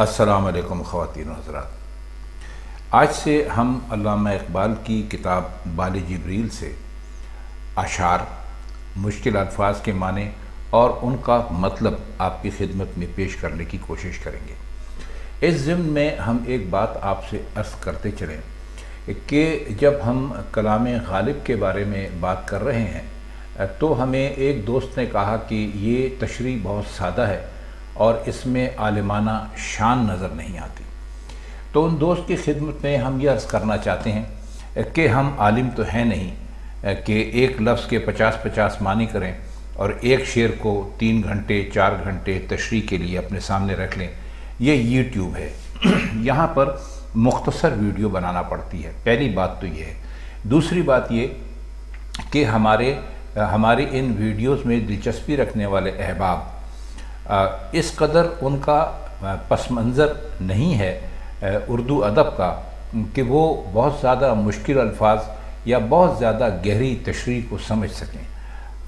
السلام علیکم خواتین و حضرات۔ آج سے ہم علامہ اقبال کی کتاب بال جبریل سے اشعار، مشکل الفاظ کے معنی اور ان کا مطلب آپ کی خدمت میں پیش کرنے کی کوشش کریں گے۔ اس ضمن میں ہم ایک بات آپ سے عرض کرتے چلیں کہ جب ہم کلام غالب کے بارے میں بات کر رہے ہیں تو ہمیں ایک دوست نے کہا کہ یہ تشریح بہت سادہ ہے اور اس میں عالمانہ شان نظر نہیں آتی۔ تو ان دوست کی خدمت میں ہم یہ عرض کرنا چاہتے ہیں کہ ہم عالم تو ہیں نہیں کہ ایک لفظ کے 50 معنی کریں اور ایک شعر کو 3 گھنٹے 4 گھنٹے تشریح کے لیے اپنے سامنے رکھ لیں۔ یہ یوٹیوب ہے، یہاں پر مختصر ویڈیو بنانا پڑتی ہے۔ پہلی بات تو یہ ہے۔ دوسری بات یہ کہ ہمارے ان ویڈیوز میں دلچسپی رکھنے والے احباب اس قدر ان کا پس منظر نہیں ہے اردو ادب کا کہ وہ بہت زیادہ مشکل الفاظ یا بہت زیادہ گہری تشریح کو سمجھ سکیں۔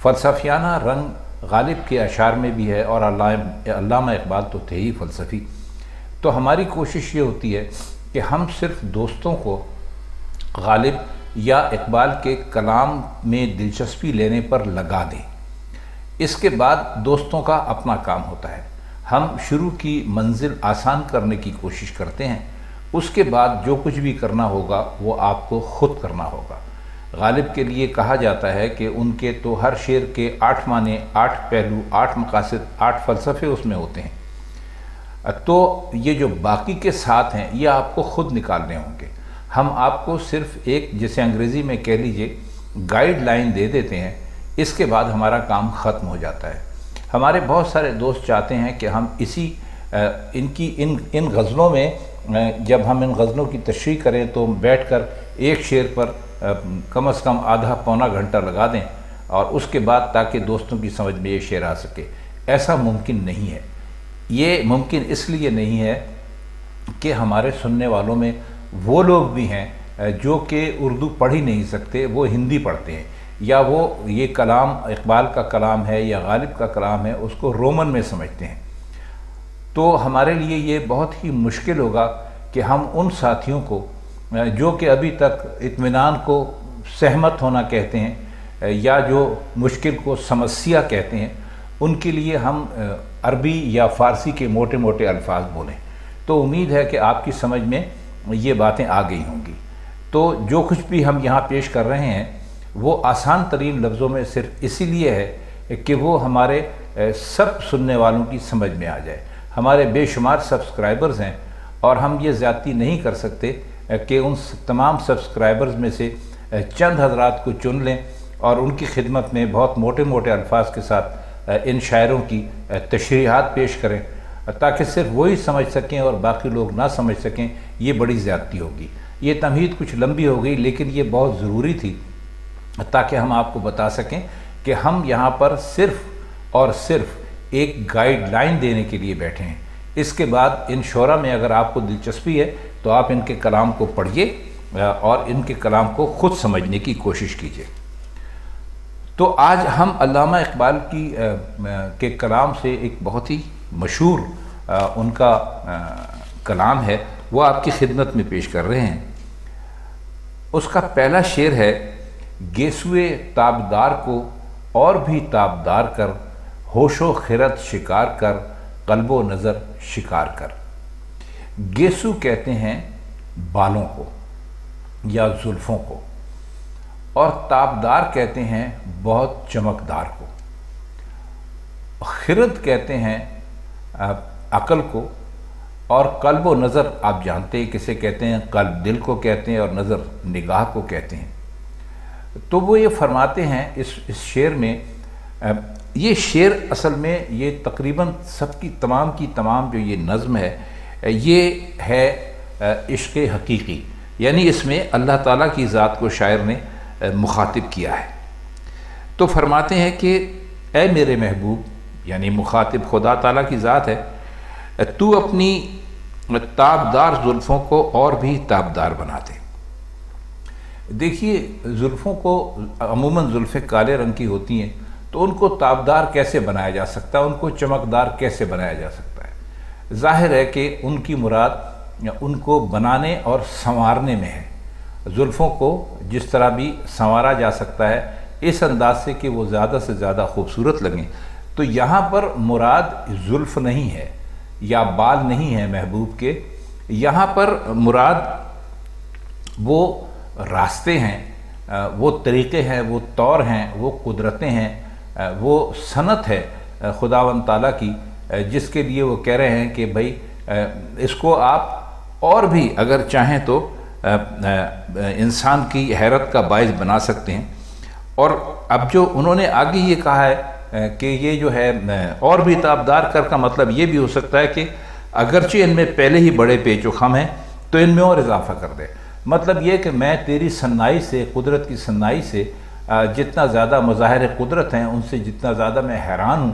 فلسفیانہ رنگ غالب کے اشعار میں بھی ہے اور علامہ اقبال تو تھے ہی فلسفی۔ تو ہماری کوشش یہ ہوتی ہے کہ ہم صرف دوستوں کو غالب یا اقبال کے کلام میں دلچسپی لینے پر لگا دیں۔ اس کے بعد دوستوں کا اپنا کام ہوتا ہے۔ ہم شروع کی منزل آسان کرنے کی کوشش کرتے ہیں، اس کے بعد جو کچھ بھی کرنا ہوگا وہ آپ کو خود کرنا ہوگا۔ غالب کے لیے کہا جاتا ہے کہ ان کے تو ہر شعر کے 8 معنی، 8 پہلو، 8 مقاصد، 8 فلسفے اس میں ہوتے ہیں۔ تو یہ جو باقی کے 7 ہیں یہ آپ کو خود نکالنے ہوں گے۔ ہم آپ کو صرف ایک، جسے انگریزی میں کہہ لیجئے، گائیڈ لائن دے دیتے ہیں، اس کے بعد ہمارا کام ختم ہو جاتا ہے۔ ہمارے بہت سارے دوست چاہتے ہیں کہ ہم ان غزلوں میں جب ہم ان غزلوں کی تشریح کریں تو بیٹھ کر ایک شعر پر کم از کم آدھا پونا گھنٹہ لگا دیں اور اس کے بعد تاکہ دوستوں کی سمجھ میں یہ شعر آ سکے۔ ایسا ممکن نہیں ہے۔ یہ ممکن اس لیے نہیں ہے کہ ہمارے سننے والوں میں وہ لوگ بھی ہیں جو کہ اردو پڑھ ہی نہیں سکتے، وہ ہندی پڑھتے ہیں، یا وہ یہ کلام اقبال کا کلام ہے یا غالب کا کلام ہے اس کو رومن میں سمجھتے ہیں۔ تو ہمارے لیے یہ بہت ہی مشکل ہوگا کہ ہم ان ساتھیوں کو جو کہ ابھی تک اطمینان کو سہمت ہونا کہتے ہیں یا جو مشکل کو سمسیا کہتے ہیں، ان کے لیے ہم عربی یا فارسی کے موٹے موٹے الفاظ بولیں۔ تو امید ہے کہ آپ کی سمجھ میں یہ باتیں آ گئی ہوں گی۔ تو جو کچھ بھی ہم یہاں پیش کر رہے ہیں وہ آسان ترین لفظوں میں صرف اسی لیے ہے کہ وہ ہمارے سب سننے والوں کی سمجھ میں آ جائے۔ ہمارے بے شمار سبسکرائبرز ہیں اور ہم یہ زیادتی نہیں کر سکتے کہ ان تمام سبسکرائبرز میں سے چند حضرات کو چن لیں اور ان کی خدمت میں بہت موٹے موٹے الفاظ کے ساتھ ان شاعروں کی تشریحات پیش کریں تاکہ صرف وہی سمجھ سکیں اور باقی لوگ نہ سمجھ سکیں۔ یہ بڑی زیادتی ہوگی۔ یہ تمہید کچھ لمبی ہو گئی لیکن یہ بہت ضروری تھی تاکہ ہم آپ کو بتا سکیں کہ ہم یہاں پر صرف اور صرف ایک گائیڈ لائن دینے کے لیے بیٹھے ہیں۔ اس کے بعد ان شعرا میں اگر آپ کو دلچسپی ہے تو آپ ان کے کلام کو پڑھیے اور ان کے کلام کو خود سمجھنے کی کوشش کیجیے۔ تو آج ہم علامہ اقبال کے کلام سے ایک بہت ہی مشہور ان کا کلام ہے، وہ آپ کی خدمت میں پیش کر رہے ہیں۔ اس کا پہلا شعر ہے: گیسوئے تابدار کو اور بھی تابدار کر، ہوش و خرد شکار کر، قلب و نظر شکار کر۔ گیسو کہتے ہیں بالوں کو یا زلفوں کو، اور تابدار کہتے ہیں بہت چمکدار کو، خرد کہتے ہیں عقل کو، اور قلب و نظر آپ جانتے ہیں کسے کہتے ہیں، قلب دل کو کہتے ہیں اور نظر نگاہ کو کہتے ہیں۔ تو وہ یہ فرماتے ہیں اس شعر میں، یہ شعر اصل میں یہ تقریباً سب کی تمام جو یہ نظم ہے یہ ہے عشق حقیقی، یعنی اس میں اللہ تعالیٰ کی ذات کو شاعر نے مخاطب کیا ہے۔ تو فرماتے ہیں کہ اے میرے محبوب، یعنی مخاطب خدا تعالیٰ کی ذات ہے، تو اپنی تابدار زلفوں کو اور بھی تابدار بنا دے۔ دیکھیے، زلفوں کو عموماً زلفیں کالے رنگ کی ہوتی ہیں، تو ان کو تابدار کیسے بنایا جا سکتا ہے، ان کو چمکدار کیسے بنایا جا سکتا ہے؟ ظاہر ہے کہ ان کی مراد ان کو بنانے اور سنوارنے میں ہے۔ زلفوں کو جس طرح بھی سنوارا جا سکتا ہے اس انداز سے کہ وہ زیادہ سے زیادہ خوبصورت لگیں، تو یہاں پر مراد زلف نہیں ہے یا بال نہیں ہے محبوب کے، یہاں پر مراد وہ راستے ہیں، وہ طریقے ہیں، وہ طور ہیں، وہ قدرتیں ہیں، وہ صنعت ہے خداوند تعالیٰ کی، جس کے لیے وہ کہہ رہے ہیں کہ بھئی اس کو آپ اور بھی اگر چاہیں تو انسان کی حیرت کا باعث بنا سکتے ہیں۔ اور اب جو انہوں نے آگے یہ کہا ہے کہ یہ جو ہے اور بھی تابدار کر کا مطلب یہ بھی ہو سکتا ہے کہ اگرچہ ان میں پہلے ہی بڑے پیچ و خم ہیں تو ان میں اور اضافہ کر دے، مطلب یہ کہ میں تیری صنائی سے، قدرت کی صنائی سے جتنا زیادہ مظاہر قدرت ہیں ان سے جتنا زیادہ میں حیران ہوں،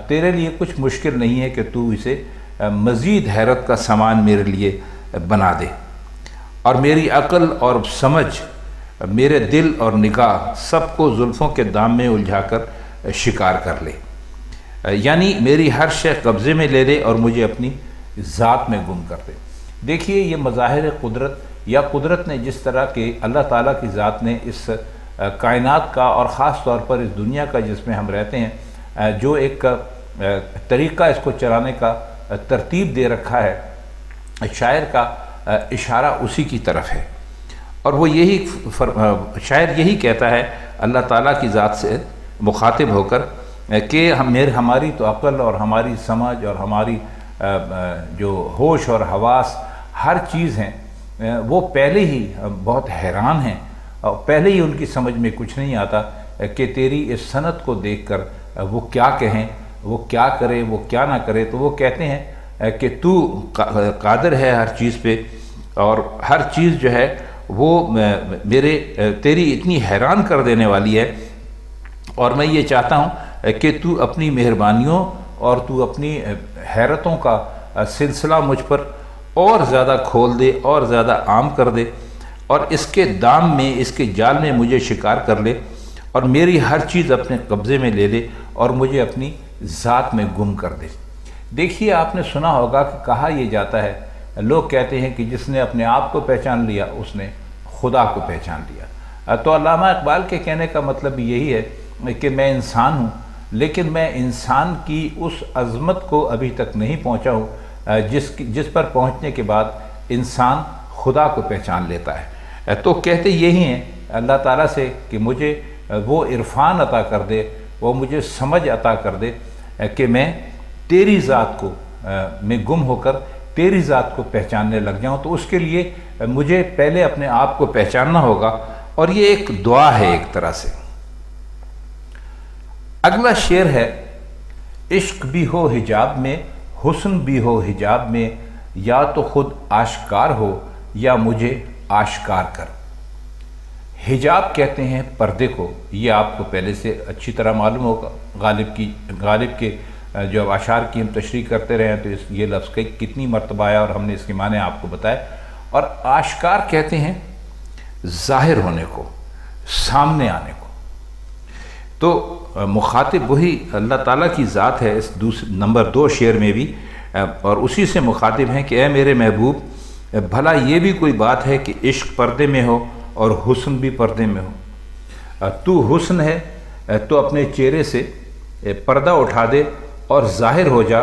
تیرے لیے کچھ مشکل نہیں ہے کہ تو اسے مزید حیرت کا سامان میرے لیے بنا دے، اور میری عقل اور سمجھ، میرے دل اور نگاہ سب کو زلفوں کے دام میں الجھا کر شکار کر لے، یعنی میری ہر شے قبضے میں لے لے اور مجھے اپنی ذات میں گم کر دے۔ دیکھیے یہ مظاہر قدرت یا قدرت نے جس طرح کہ اللہ تعالیٰ کی ذات نے اس کائنات کا اور خاص طور پر اس دنیا کا جس میں ہم رہتے ہیں جو ایک طریقہ اس کو چلانے کا ترتیب دے رکھا ہے، شاعر کا اشارہ اسی کی طرف ہے، اور وہ یہی شاعر یہی کہتا ہے اللہ تعالیٰ کی ذات سے مخاطب ہو کر کہ ہماری تو عقل اور ہماری سمجھ اور ہماری جو ہوش اور حواس ہر چیز ہیں وہ پہلے ہی بہت حیران ہیں، اور پہلے ہی ان کی سمجھ میں کچھ نہیں آتا کہ تیری اس صنعت کو دیکھ کر وہ کیا کہیں، وہ کیا کرے، وہ کیا نہ کرے۔ تو وہ کہتے ہیں کہ تو قادر ہے ہر چیز پہ، اور ہر چیز جو ہے وہ تیری اتنی حیران کر دینے والی ہے، اور میں یہ چاہتا ہوں کہ تو اپنی مہربانیوں اور تو اپنی حیرتوں کا سلسلہ مجھ پر اور زیادہ کھول دے اور زیادہ عام کر دے، اور اس کے دام میں، اس کے جال میں مجھے شکار کر لے، اور میری ہر چیز اپنے قبضے میں لے لے اور مجھے اپنی ذات میں گم کر دے۔ دیکھیے آپ نے سنا ہوگا کہ کہا یہ جاتا ہے، لوگ کہتے ہیں کہ جس نے اپنے آپ کو پہچان لیا اس نے خدا کو پہچان لیا۔ تو علامہ اقبال کے کہنے کا مطلب یہی ہے کہ میں انسان ہوں، لیکن میں انسان کی اس عظمت کو ابھی تک نہیں پہنچا ہوں جس پر پہنچنے کے بعد انسان خدا کو پہچان لیتا ہے۔ تو کہتے یہی ہیں اللہ تعالیٰ سے کہ مجھے وہ عرفان عطا کر دے، وہ مجھے سمجھ عطا کر دے کہ میں تیری ذات کو میں گم ہو کر تیری ذات کو پہچاننے لگ جاؤں۔ تو اس کے لیے مجھے پہلے اپنے آپ کو پہچاننا ہوگا، اور یہ ایک دعا ہے ایک طرح سے۔ اگلا شعر ہے، عشق بھی ہو حجاب میں، حسن بھی ہو حجاب میں، یا تو خود آشکار ہو یا مجھے آشکار کر۔ حجاب کہتے ہیں پردے کو، یہ آپ کو پہلے سے اچھی طرح معلوم ہوگا، غالب کے جو اشعار کی ہم تشریح کرتے رہے ہیں تو یہ لفظ کتنی مرتبہ آیا اور ہم نے اس کے معنی آپ کو بتائے۔ اور آشکار کہتے ہیں ظاہر ہونے کو، سامنے آنے کو۔ تو مخاطب وہی اللہ تعالیٰ کی ذات ہے اس نمبر 2 شعر میں بھی، اور اسی سے مخاطب ہیں کہ اے میرے محبوب، بھلا یہ بھی کوئی بات ہے کہ عشق پردے میں ہو اور حسن بھی پردے میں ہو؟ تو حسن ہے تو اپنے چہرے سے پردہ اٹھا دے اور ظاہر ہو جا،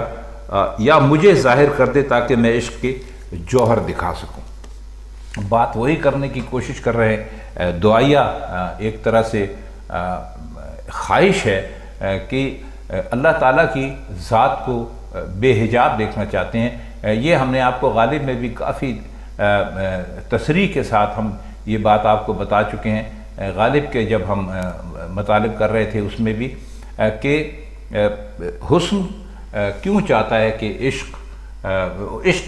یا مجھے ظاہر کر دے تاکہ میں عشق کے جوہر دکھا سکوں۔ بات وہی کرنے کی کوشش کر رہے ہیں، دعائیہ ایک طرح سے خواہش ہے کہ اللہ تعالیٰ کی ذات کو بے حجاب دیکھنا چاہتے ہیں۔ یہ ہم نے آپ کو غالب میں بھی کافی تصریح کے ساتھ ہم یہ بات آپ کو بتا چکے ہیں، غالب کے جب ہم مطالب کر رہے تھے اس میں بھی، کہ حسن کیوں چاہتا ہے کہ عشق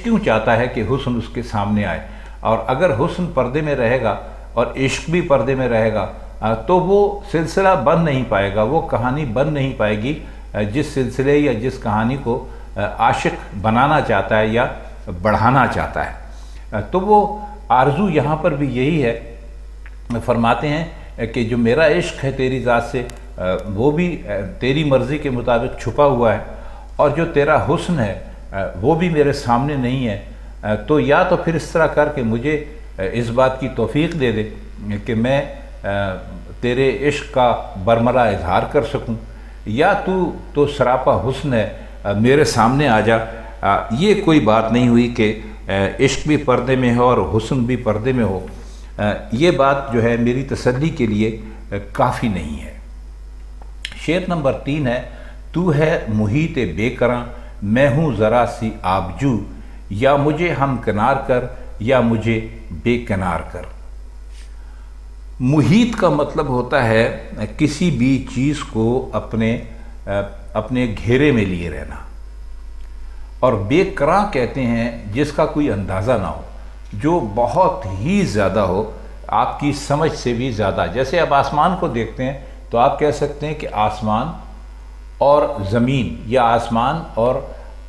کیوں چاہتا ہے کہ حسن اس کے سامنے آئے، اور اگر حسن پردے میں رہے گا اور عشق بھی پردے میں رہے گا تو وہ سلسلہ بن نہیں پائے گا، وہ کہانی بن نہیں پائے گی جس سلسلے یا جس کہانی کو عاشق بنانا چاہتا ہے یا بڑھانا چاہتا ہے۔ تو وہ آرزو یہاں پر بھی یہی ہے، فرماتے ہیں کہ جو میرا عشق ہے تیری ذات سے وہ بھی تیری مرضی کے مطابق چھپا ہوا ہے، اور جو تیرا حسن ہے وہ بھی میرے سامنے نہیں ہے، تو یا تو پھر اس طرح کر کے مجھے اس بات کی توفیق دے دے کہ میں تیرے عشق کا برملا اظہار کر سکوں، یا تو سراپا حسن ہے، میرے سامنے آ جا۔ یہ کوئی بات نہیں ہوئی کہ عشق بھی پردے میں ہو اور حسن بھی پردے میں ہو، یہ بات جو ہے میری تسلی کے لیے کافی نہیں ہے۔ شعر نمبر 3 ہے، تو ہے محیط بے کراں، میں ہوں ذرا سی آبجو، یا مجھے ہم کنار کر یا مجھے بے کنار کر۔ محیط کا مطلب ہوتا ہے کسی بھی چیز کو اپنے گھیرے میں لیے رہنا، اور بے کراں کہتے ہیں جس کا کوئی اندازہ نہ ہو، جو بہت ہی زیادہ ہو، آپ کی سمجھ سے بھی زیادہ۔ جیسے آپ آسمان کو دیکھتے ہیں تو آپ کہہ سکتے ہیں کہ آسمان اور زمین، یا آسمان اور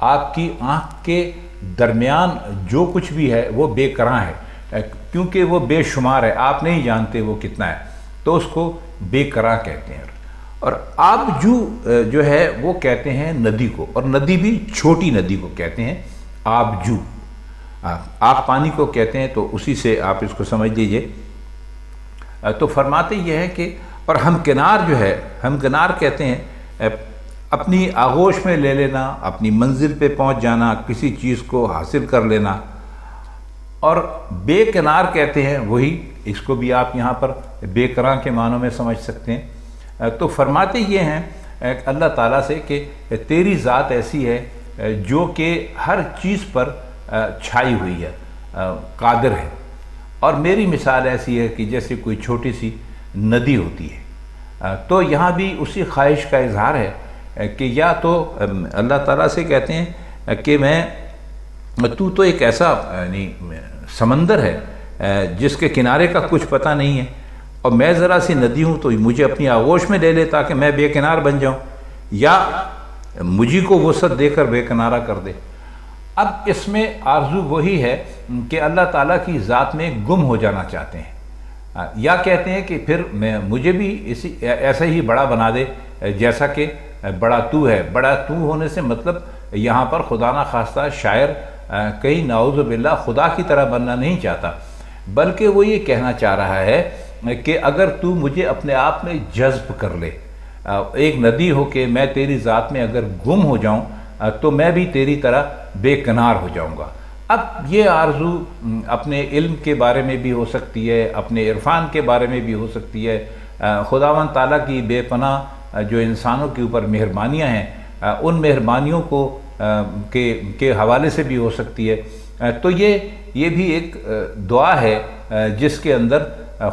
آپ کی آنکھ کے درمیان جو کچھ بھی ہے وہ بے کراں ہے، کیونکہ وہ بے شمار ہے، آپ نہیں جانتے وہ کتنا ہے، تو اس کو بے کراں کہتے ہیں۔ اور آبجو جو ہے وہ کہتے ہیں ندی کو، اور ندی بھی چھوٹی ندی کو کہتے ہیں آبجو۔ آپ پانی کو کہتے ہیں تو اسی سے آپ اس کو سمجھ لیجئے۔ تو فرماتے یہ ہے کہ اور ہم کنار جو ہے، ہم کنار کہتے ہیں اپنی آغوش میں لے لینا، اپنی منزل پہ پہنچ جانا، کسی چیز کو حاصل کر لینا۔ اور بے کنار کہتے ہیں وہی، اس کو بھی آپ یہاں پر بے کراں کے معنوں میں سمجھ سکتے ہیں۔ تو فرماتے یہ ہیں اللہ تعالیٰ سے کہ تیری ذات ایسی ہے جو کہ ہر چیز پر چھائی ہوئی ہے، قادر ہے، اور میری مثال ایسی ہے کہ جیسے کوئی چھوٹی سی ندی ہوتی ہے۔ تو یہاں بھی اسی خواہش کا اظہار ہے کہ یا تو اللہ تعالیٰ سے کہتے ہیں کہ تو ایک ایسا یعنی سمندر ہے جس کے کنارے کا کچھ پتہ نہیں ہے، اور میں ذرا سی ندی ہوں، تو مجھے اپنی آغوش میں لے لے تاکہ میں بے کنار بن جاؤں، یا مجھے کو وسعت دے کر بے کنارہ کر دے۔ اب اس میں آرزو وہی ہے کہ اللہ تعالیٰ کی ذات میں گم ہو جانا چاہتے ہیں، یا کہتے ہیں کہ پھر مجھے بھی ایسا ہی بڑا بنا دے جیسا کہ بڑا تو ہے۔ بڑا تو ہونے سے مطلب یہاں پر خدا نہ خواستہ شاعر کہیں نعوذ باللہ خدا کی طرح بننا نہیں چاہتا، بلکہ وہ یہ کہنا چاہ رہا ہے کہ اگر تو مجھے اپنے آپ میں جذب کر لے، ایک ندی ہو کہ میں تیری ذات میں اگر گم ہو جاؤں تو میں بھی تیری طرح بے کنار ہو جاؤں گا۔ اب یہ آرزو اپنے علم کے بارے میں بھی ہو سکتی ہے، اپنے عرفان کے بارے میں بھی ہو سکتی ہے، خداوند تعالیٰ کی بے پناہ جو انسانوں کے اوپر مہربانیاں ہیں، ان مہربانیوں کو کے حوالے سے بھی ہو سکتی ہے۔ تو یہ بھی ایک دعا ہے جس کے اندر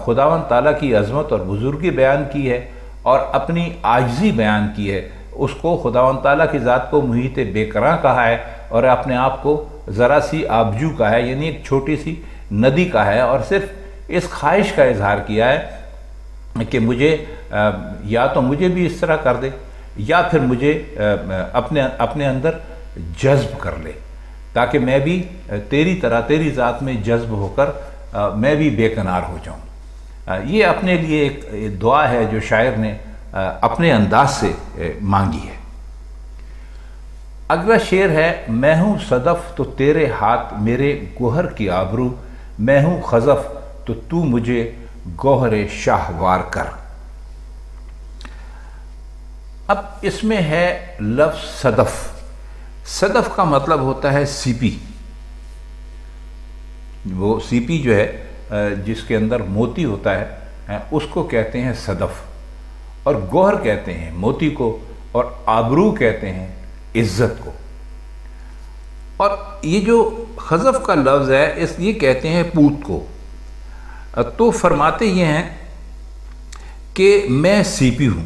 خداوند تعالیٰ کی عظمت اور بزرگی بیان کی ہے اور اپنی عاجزی بیان کی ہے۔ اس کو خداوند تعالیٰ کی ذات کو محیط بے کراں کہا ہے، اور اپنے آپ کو ذرا سی آبجو کا ہے، یعنی ایک چھوٹی سی ندی کا ہے، اور صرف اس خواہش کا اظہار کیا ہے کہ مجھے یا تو مجھے بھی اس طرح کر دے، یا پھر مجھے اپنے اندر جذب کر لے تاکہ میں بھی تیری طرح تیری ذات میں جذب ہو کر میں بھی بے کنار ہو جاؤں۔ یہ اپنے لیے ایک دعا ہے جو شاعر نے اپنے انداز سے مانگی ہے۔ اگلا شعر ہے، میں ہوں صدف تو تیرے ہاتھ میرے گوہر کی آبرو، میں ہوں خزف تو مجھے گوہر شاہوار کر۔ اب اس میں ہے لفظ صدف۔ صدف کا مطلب ہوتا ہے سیپی، وہ سیپی جو ہے جس کے اندر موتی ہوتا ہے اس کو کہتے ہیں صدف، اور گوہر کہتے ہیں موتی کو، اور آبرو کہتے ہیں عزت کو۔ اور یہ جو خزف کا لفظ ہے اس لیے کہتے ہیں پوت کو۔ تو فرماتے یہ ہیں کہ میں سیپی ہوں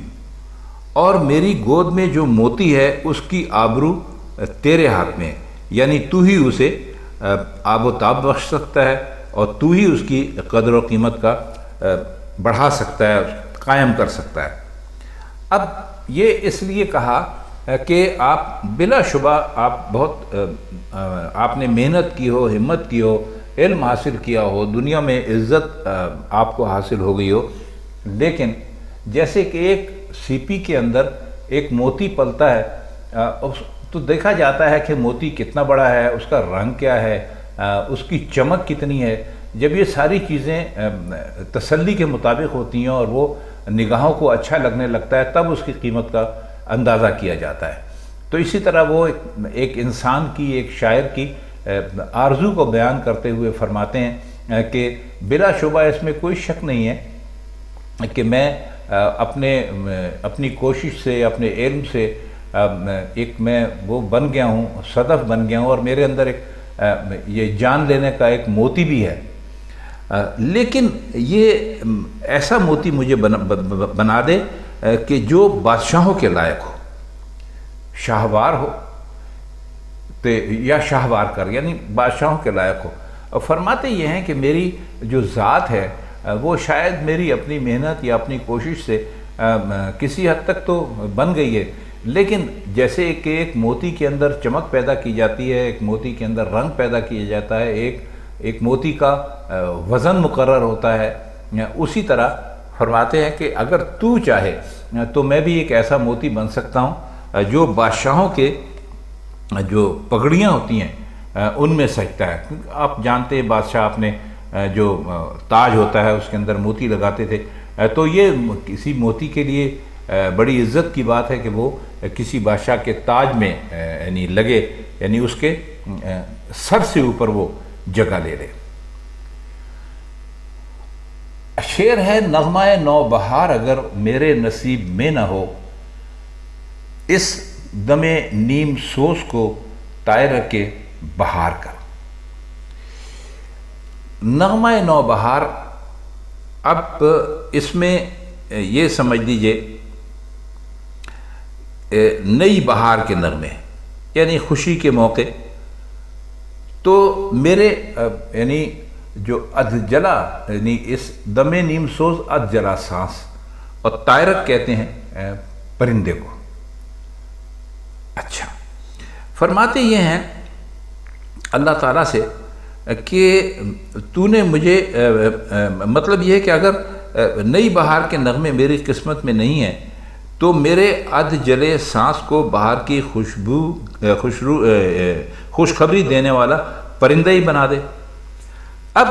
اور میری گود میں جو موتی ہے اس کی آبرو تیرے ہاتھ میں، یعنی تو ہی اسے آب و تاب بخش سکتا ہے، اور تو ہی اس کی قدر و قیمت کا بڑھا سکتا ہے، قائم کر سکتا ہے۔ اب یہ اس لیے کہا کہ آپ بلا شبہ آپ نے محنت کی ہو، ہمت کی ہو، علم حاصل کیا ہو، دنیا میں عزت آپ کو حاصل ہو گئی ہو، لیکن جیسے کہ ایک سیپی کے اندر ایک موتی پلتا ہے تو دیکھا جاتا ہے کہ موتی کتنا بڑا ہے، اس کا رنگ کیا ہے، اس کی چمک کتنی ہے۔ جب یہ ساری چیزیں تسلی کے مطابق ہوتی ہیں اور وہ نگاہوں کو اچھا لگنے لگتا ہے، تب اس کی قیمت کا اندازہ کیا جاتا ہے۔ تو اسی طرح وہ ایک انسان کی، ایک شاعر کی آرزو کو بیان کرتے ہوئے فرماتے ہیں کہ بلا شبہ اس میں کوئی شک نہیں ہے کہ میں اپنی کوشش سے، اپنے علم سے میں وہ بن گیا ہوں، صدف بن گیا ہوں، اور میرے اندر یہ جان لینے کا ایک موتی بھی ہے۔ لیکن یہ ایسا موتی مجھے بنا دے کہ جو بادشاہوں کے لائق ہو، شاہوار ہو یا شاہوار کر، یعنی بادشاہوں کے لائق ہو۔ اور فرماتے یہ ہیں کہ میری جو ذات ہے وہ شاید میری اپنی محنت یا اپنی کوشش سے کسی حد تک تو بن گئی ہے، لیکن جیسے کہ ایک موتی کے اندر چمک پیدا کی جاتی ہے، ایک موتی کے اندر رنگ پیدا کیا جاتا ہے، ایک موتی کا وزن مقرر ہوتا ہے، اسی طرح فرماتے ہیں کہ اگر تو چاہے تو میں بھی ایک ایسا موتی بن سکتا ہوں جو بادشاہوں کے جو پگڑیاں ہوتی ہیں ان میں سجتا ہے۔ کیونکہ آپ جانتے ہیں بادشاہ اپنے جو تاج ہوتا ہے اس کے اندر موتی لگاتے تھے، تو یہ کسی موتی کے لیے بڑی عزت کی بات ہے کہ وہ کسی بادشاہ کے تاج میں یعنی لگے، یعنی اس کے سر سے اوپر وہ جگہ لے لے۔ شعر ہے نغمہ نو بہار اگر میرے نصیب میں نہ ہو، اس دم نیم سوز کو طائر کے بہار کر۔ نغمہ نو بہار، اب اس میں یہ سمجھ لیجئے نئی بہار کے نغمے، یعنی خوشی کے موقع، تو میرے یعنی جو ادجلا، یعنی اس دم نیم سوز ادجلا سانس، اور طائرک کہتے ہیں پرندے کو۔ اچھا، فرماتے یہ ہیں اللہ تعالیٰ سے کہ تو نے مجھے مطلب یہ ہے کہ اگر نئی بہار کے نغمے میری قسمت میں نہیں ہیں تو میرے اد جلے سانس کو بہار کی خوشخبری دینے والا پرندہ ہی بنا دے۔ اب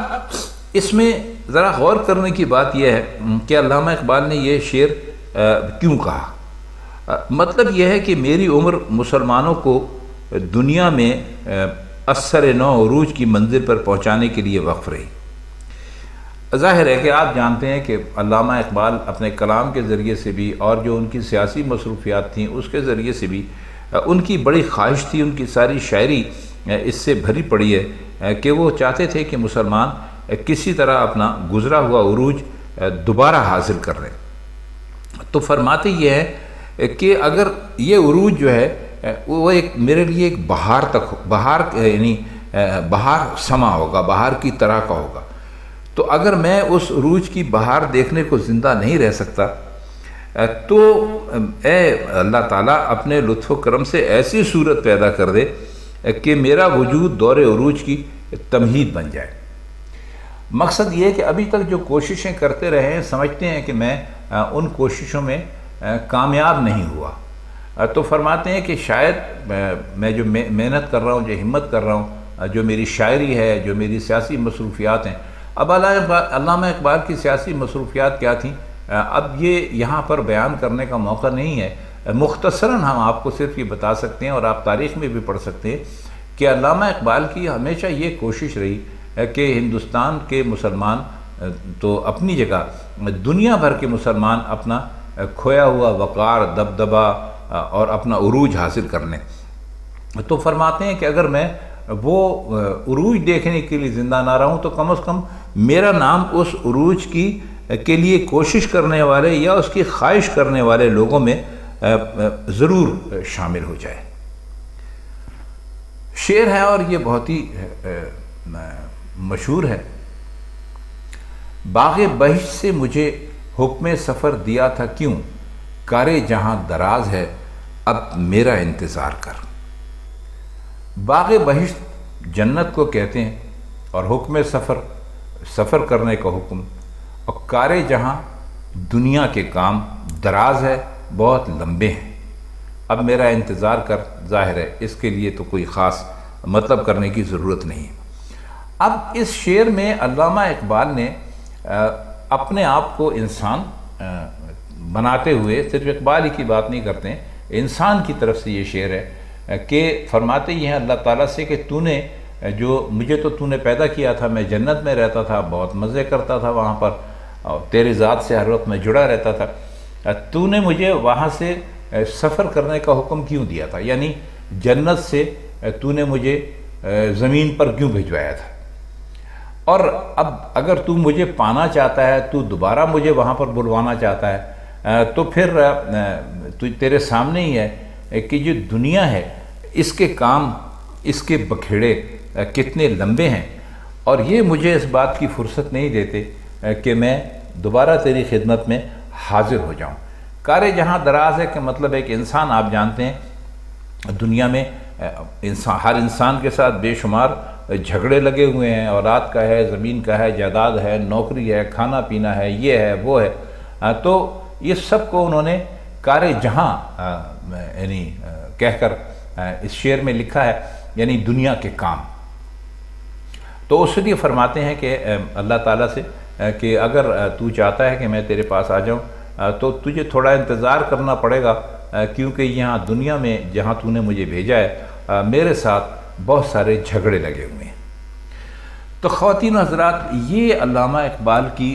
اس میں ذرا غور کرنے کی بات یہ ہے کہ علامہ اقبال نے یہ شعر کیوں کہا۔ مطلب یہ ہے کہ میری عمر مسلمانوں کو دنیا میں اثر نو عروج کی منزل پر پہنچانے کے لیے وقف رہی۔ ظاہر ہے کہ آپ جانتے ہیں کہ علامہ اقبال اپنے کلام کے ذریعے سے بھی اور جو ان کی سیاسی مصروفیات تھیں اس کے ذریعے سے بھی ان کی بڑی خواہش تھی، ان کی ساری شاعری اس سے بھری پڑی ہے کہ وہ چاہتے تھے کہ مسلمان کسی طرح اپنا گزرا ہوا عروج دوبارہ حاصل کر لیں۔ تو فرماتے یہ ہے کہ اگر یہ عروج جو ہے وہ میرے لیے ایک بہار یعنی بہار سما ہوگا، بہار کی طرح کا ہوگا، تو اگر میں اس عروج کی بہار دیکھنے کو زندہ نہیں رہ سکتا تو اے اللہ تعالیٰ اپنے لطف و کرم سے ایسی صورت پیدا کر دے کہ میرا وجود دور عروج کی تمہید بن جائے۔ مقصد یہ ہے کہ ابھی تک جو کوششیں کرتے رہے ہیں سمجھتے ہیں کہ میں ان کوششوں میں کامیاب نہیں ہوا، تو فرماتے ہیں کہ شاید میں جو محنت کر رہا ہوں، جو ہمت کر رہا ہوں، جو میری شاعری ہے، جو میری سیاسی مصروفیات ہیں، اب علامہ اقبال کی سیاسی مصروفیات کیا تھیں اب یہ یہاں پر بیان کرنے کا موقع نہیں ہے۔ مختصراً ہم آپ کو صرف یہ بتا سکتے ہیں اور آپ تاریخ میں بھی پڑھ سکتے ہیں کہ علامہ اقبال کی ہمیشہ یہ کوشش رہی کہ ہندوستان کے مسلمان تو اپنی جگہ، دنیا بھر کے مسلمان اپنا کھویا ہوا وقار، دبدبہ اور اپنا عروج حاصل کر لیں۔ تو فرماتے ہیں کہ اگر میں وہ عروج دیکھنے کے لیے زندہ نہ رہوں تو کم از کم میرا نام اس عروج کے لیے کوشش کرنے والے یا اس کی خواہش کرنے والے لوگوں میں ضرور شامل ہو جائے۔ شعر ہے اور یہ بہت ہی مشہور ہے۔ باغ بہشت سے مجھے حکم سفر دیا تھا کیوں، کارے جہاں دراز ہے اب میرا انتظار کر۔ باغ بہشت جنت کو کہتے ہیں اور حکم سفر کرنے کا حکم، اور کارے جہاں دنیا کے کام دراز ہے، بہت لمبے ہیں۔ اب میرا انتظار کر، ظاہر ہے اس کے لیے تو کوئی خاص مطلب کرنے کی ضرورت نہیں۔ اب اس شعر میں علامہ اقبال نے اپنے آپ کو انسان بناتے ہوئے صرف اقبال ہی کی بات نہیں کرتے ہیں، انسان کی طرف سے یہ شعر ہے کہ فرماتے یہ ہیں اللہ تعالیٰ سے کہ تو نے مجھے تو نے پیدا کیا تھا، میں جنت میں رہتا تھا، بہت مزے کرتا تھا وہاں پر، اور تیرے ذات سے ہر وقت میں جڑا رہتا تھا، تو نے مجھے وہاں سے سفر کرنے کا حکم کیوں دیا تھا؟ یعنی جنت سے تو نے مجھے زمین پر کیوں بھجوایا تھا؟ اور اب اگر تو مجھے پانا چاہتا ہے، تو دوبارہ مجھے وہاں پر بلوانا چاہتا ہے، تو پھر تیرے سامنے ہی ہے کہ جو دنیا ہے اس کے کام، اس کے بکھیڑے کتنے لمبے ہیں، اور یہ مجھے اس بات کی فرصت نہیں دیتے کہ میں دوبارہ تیری خدمت میں حاضر ہو جاؤں۔ کار جہاں دراز ہے کہ مطلب ایک انسان، آپ جانتے ہیں دنیا میں ہر انسان کے ساتھ بے شمار جھگڑے لگے ہوئے ہیں، اولاد کا ہے، زمین کا ہے، جائیداد ہے، نوکری ہے، کھانا پینا ہے، یہ ہے وہ ہے، تو یہ سب کو انہوں نے کار جہاں یعنی کہہ کر اس شعر میں لکھا ہے، یعنی دنیا کے کام۔ تو اس لیے فرماتے ہیں کہ اللہ تعالیٰ سے کہ اگر تو چاہتا ہے کہ میں تیرے پاس آ جاؤں تو تجھے تھوڑا انتظار کرنا پڑے گا، کیونکہ یہاں دنیا میں جہاں تو نے مجھے بھیجا ہے میرے ساتھ بہت سارے جھگڑے لگے ہوئے ہیں۔ تو خواتین و حضرات، یہ علامہ اقبال کی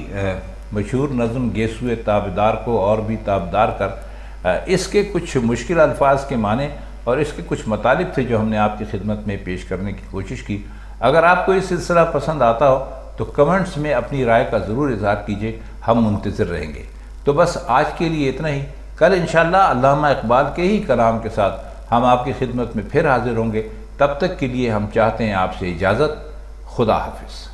مشہور نظم گیسوئے تابدار کو اور بھی تابدار کر، اس کے کچھ مشکل الفاظ کے معنی اور اس کے کچھ مطالب تھے جو ہم نے آپ کی خدمت میں پیش کرنے کی کوشش کی۔ اگر آپ کو یہ سلسلہ پسند آتا ہو تو کمنٹس میں اپنی رائے کا ضرور اظہار کیجیے، ہم منتظر رہیں گے۔ تو بس آج کے لیے اتنا ہی، کل انشاءاللہ علامہ اقبال کے ہی کلام کے ساتھ ہم آپ کی خدمت میں پھر حاضر ہوں گے۔ تب تک کے لیے ہم چاہتے ہیں آپ سے اجازت۔ خدا حافظ۔